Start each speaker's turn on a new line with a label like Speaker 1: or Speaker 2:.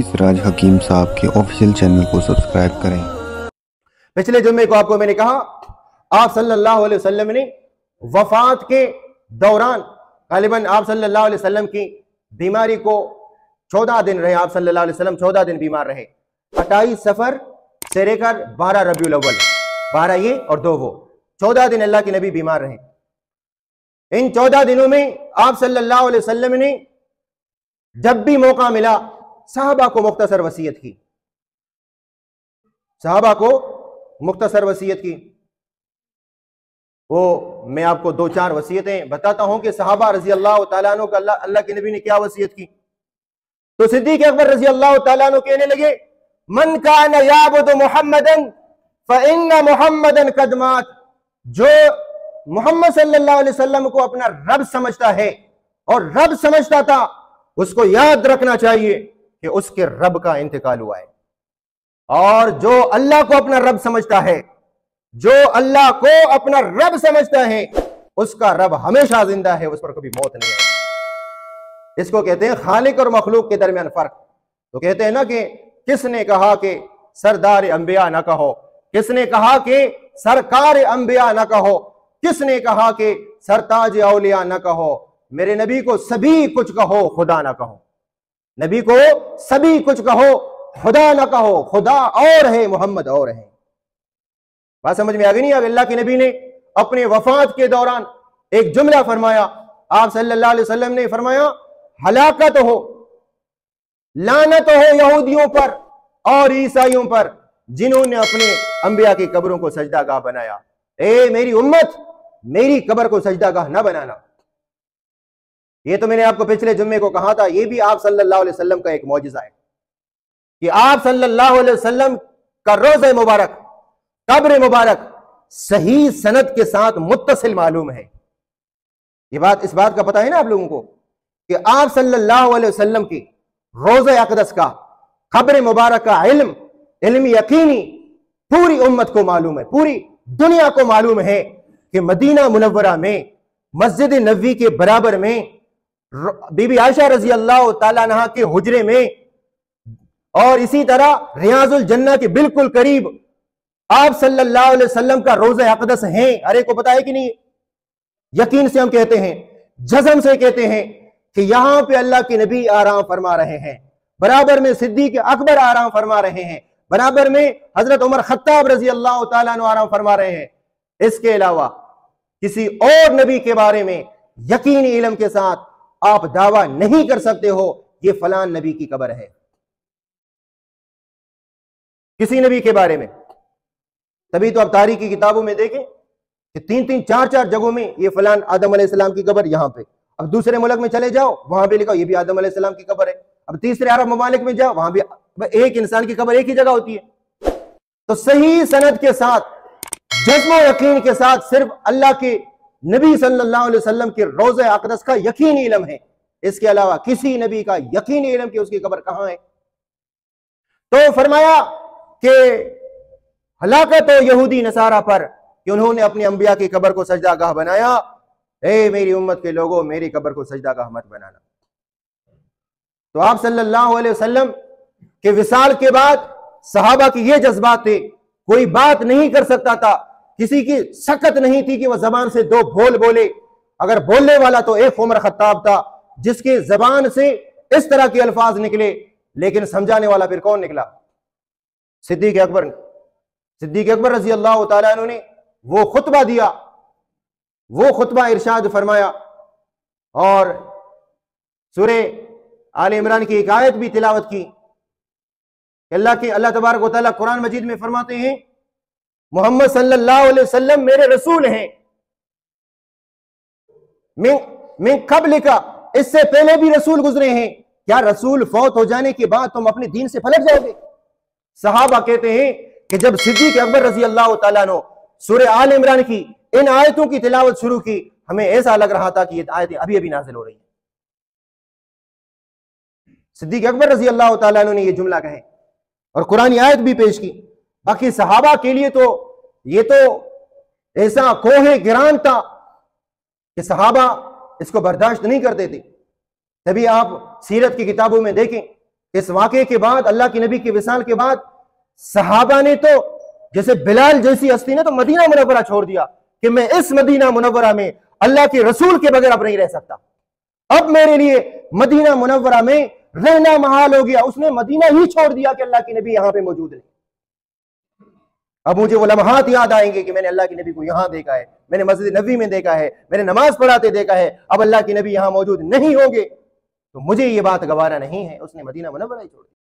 Speaker 1: सिराज हकीम साहब के official channel को सब्सक्राइब करें।
Speaker 2: पिछले जुम्मे को आपको मैंने कहा आप सल्लल्लाहु अलैहि वसल्लम ने वफात के दौरान गालिबन आप सल्लल्लाहु अलैहि वसल्लम की बीमारी को 14 दिन रहे। आप सल्लल्लाहु अलैहि वसल्लम 14 दिन बीमार रहे। 28 सफर से लेकर 12 रबीउल अव्वल, 12 ये और 2 वो, 14 दिन अल्लाह के नबी बीमार रहे। इन 14 दिनों में आप सल्लल्लाहु अलैहि वसल्लम ने जब भी मौका मिला सहाबा को मुख्तसर वसीयत की, सहाबा को मुख्तसर वसीयत की। वो मैं आपको 2-4 वसीयतें बताता हूं कि सहाबा रजी अल्लाह तआला अन्हु को अल्लाह के नबी ने क्या वसीयत की। तो सिद्दीक अकबर रजी अल्लाह तआला अन्हु कहने लगे, मन कान याबुदु मुहम्मदन फइन्न मुहम्मदन कद मात। जो मोहम्मद सल्लल्लाहु अलैहि वसल्लम को अपना रब समझता है और रब समझता था, उसको याद रखना चाहिए कि उसके रब का इंतकाल हुआ है। और जो अल्लाह को अपना रब समझता है, जो अल्लाह को अपना रब समझता है, उसका रब हमेशा जिंदा है, उस पर कभी मौत नहीं है। इसको कहते हैं खालिक और मखलूक के दरमियान फर्क। तो कहते हैं ना कि किसने कहा कि सरदार अंबिया ना कहो, किसने कहा कि सरकार अंबिया ना कहो, किसने कहा कि सरताज औलिया ना कहो। मेरे नबी को सभी कुछ कहो, खुदा ना कहो। नबी को सभी कुछ कहो, खुदा ना कहो। खुदा और है, मोहम्मद और है। बात समझ में आ गई नहीं? अल्लाह के नबी ने अपने वफात के दौरान एक जुमला फरमाया। आप सल्लल्लाहु अलैहि वसल्लम ने फरमाया, हलाकत हो, लानत हो यहूदियों पर और ईसाइयों पर जिन्होंने अपने अंबिया की कब्रों को सजदागाह बनाया। ए मेरी उम्मत, मेरी कब्र को सजदागाह ना बनाना। ये तो मैंने आपको पिछले जुम्मे को कहा था, ये भी आप सल्लल्लाहु अलैहि वसल्लम का एक मौजिज़ा है कि आप सल्लल्लाहु अलैहि वसल्लम का रोज़े मुबारक, कब्र मुबारक सही सनद के साथ मुत्तसिल मालूम है। ये बात, इस बात का पता है ना आप लोगों को कि आप सल्लल्लाहु अलैहि वसल्लम की रोज़े अक़दस का, कब्र मुबारक का इल्म यकीनी पूरी उम्मत को मालूम है, पूरी दुनिया को मालूम है कि मदीना मुनव्वरा में मस्जिद नबवी के बराबर में बीबी आयशा रजी अल्लाह ताला अन्हा के हुजरे में और इसी तरह रियाजुल जन्ना के बिल्कुल करीब आप सल्लल्लाहु अलैहि वसल्लम का रोज़ा अक़दस है। अरे को पता है कि नहीं? यकीन से हम कहते हैं, जज़म से कहते हैं कि यहां पे अल्लाह के नबी आराम फरमा रहे हैं, बराबर में सिद्दीक अकबर आराम फरमा रहे हैं, बराबर में हजरत उमर खत्ताब रजी अल्लाह ताला अन्हु आराम फरमा रहे हैं। इसके अलावा किसी और नबी के बारे में यकीनी इल्म के साथ आप दावा नहीं कर सकते हो ये फलान नबी की कब्र है, किसी नबी के बारे में। तभी तो आप तारीख की किताबों में देखें कि 3-3, 4-4 जगहों में ये फलान आदम अलैहिस्सलाम की कब्र यहां पे। अब दूसरे मुल्क में चले जाओ, वहां पे लिखा ये भी आदम अलैहिस्सलाम की कब्र है। अब तीसरे अरब ममालिक में जाओ, वहां भी एक इंसान की कब्र एक ही जगह होती है। तो सही सनद के साथ, जज्म यकीन के साथ सिर्फ अल्लाह के नबी सल्लल्लाहु अलैहि वसल्लम के रोज़े अक़दस का यकीनी इल्म है। इसके अलावा किसी नबी का यकीनी इल्म की उसकी कब्र कहां है? तो फरमाया कि हलाकत हो यहूदी नसारा पर कि उन्होंने अपनी अंबिया की कब्र को सजदागाह बनाया। ए मेरी उम्मत के लोगों, मेरी कब्र को सजदागाह मत बनाना। तो आप सल्लल्लाहु अलैहि वसल्लम के विसाल के बाद सहाबा की ये जज्बात थे, कोई बात नहीं कर सकता था, किसी की सकत नहीं थी कि वह जबान से 2 बोल बोले। अगर बोलने वाला तो एक उमर खत्ताब था जिसके जबान से इस तरह के अल्फाज निकले, लेकिन समझाने वाला फिर कौन निकला? सिद्दीक अकबर। सिद्दीक अकबर रजी अल्लाह ताला अन्हु ने वो खुतबा दिया, वो खुतबा इरशाद फरमाया और सूरे आले इमरान की एक आयत भी तिलावत की। अल्लाह तबारक व तआला कुरान मजीद में फरमाते हैं, मोहम्मद सल्लल्लाहु अलैहि वसल्लम मेरे रसूल हैं, मैं क़ब्ल का, इससे पहले भी रसूल गुजरे हैं। क्या रसूल फौत हो जाने के बाद तुम अपने दीन से पलट जाओगे? सहाबा कहते हैं कि जब सिद्दीक अकबर रजी अल्लाह ताला अन्हु सूरे आल इमरान की इन आयतों की तिलावत शुरू की, हमें ऐसा लग रहा था कि ये आयतें अभी अभी नाज़िल हो रही हैं। सिद्दीक अकबर रजी अल्लाह ताला अन्हु ने ये जुमला कहे और कुरानी आयत भी पेश की। बाकी सहाबा के लिए तो ये तो ऐसा कोहे गिरान था कि सहाबा इसको बर्दाश्त नहीं करते थे। तभी आप सीरत की किताबों में देखें इस वाक़े के बाद, अल्लाह के नबी के विसाल के बाद, सहाबा ने तो, जैसे बिलाल जैसी हस्ती ने तो मदीना मुनव्वरा छोड़ दिया कि मैं इस मदीना मुनव्वरा में अल्लाह के रसूल के बगैर अब नहीं रह सकता, अब मेरे लिए मदीना मुनव्वरा में रहना महाल हो गया। उसने मदीना ही छोड़ दिया कि अल्लाह के नबी यहां पे मौजूद नहीं। अब मुझे वो लम्हात याद आएंगे कि मैंने अल्लाह के नबी को यहां देखा है, मैंने मस्जिद नबी में देखा है, मैंने नमाज पढ़ाते देखा है, अब अल्लाह के नबी यहां मौजूद नहीं होंगे तो मुझे ये बात गवारा नहीं है। उसने मदीना मुनव्वरा ही छोड़ दिया।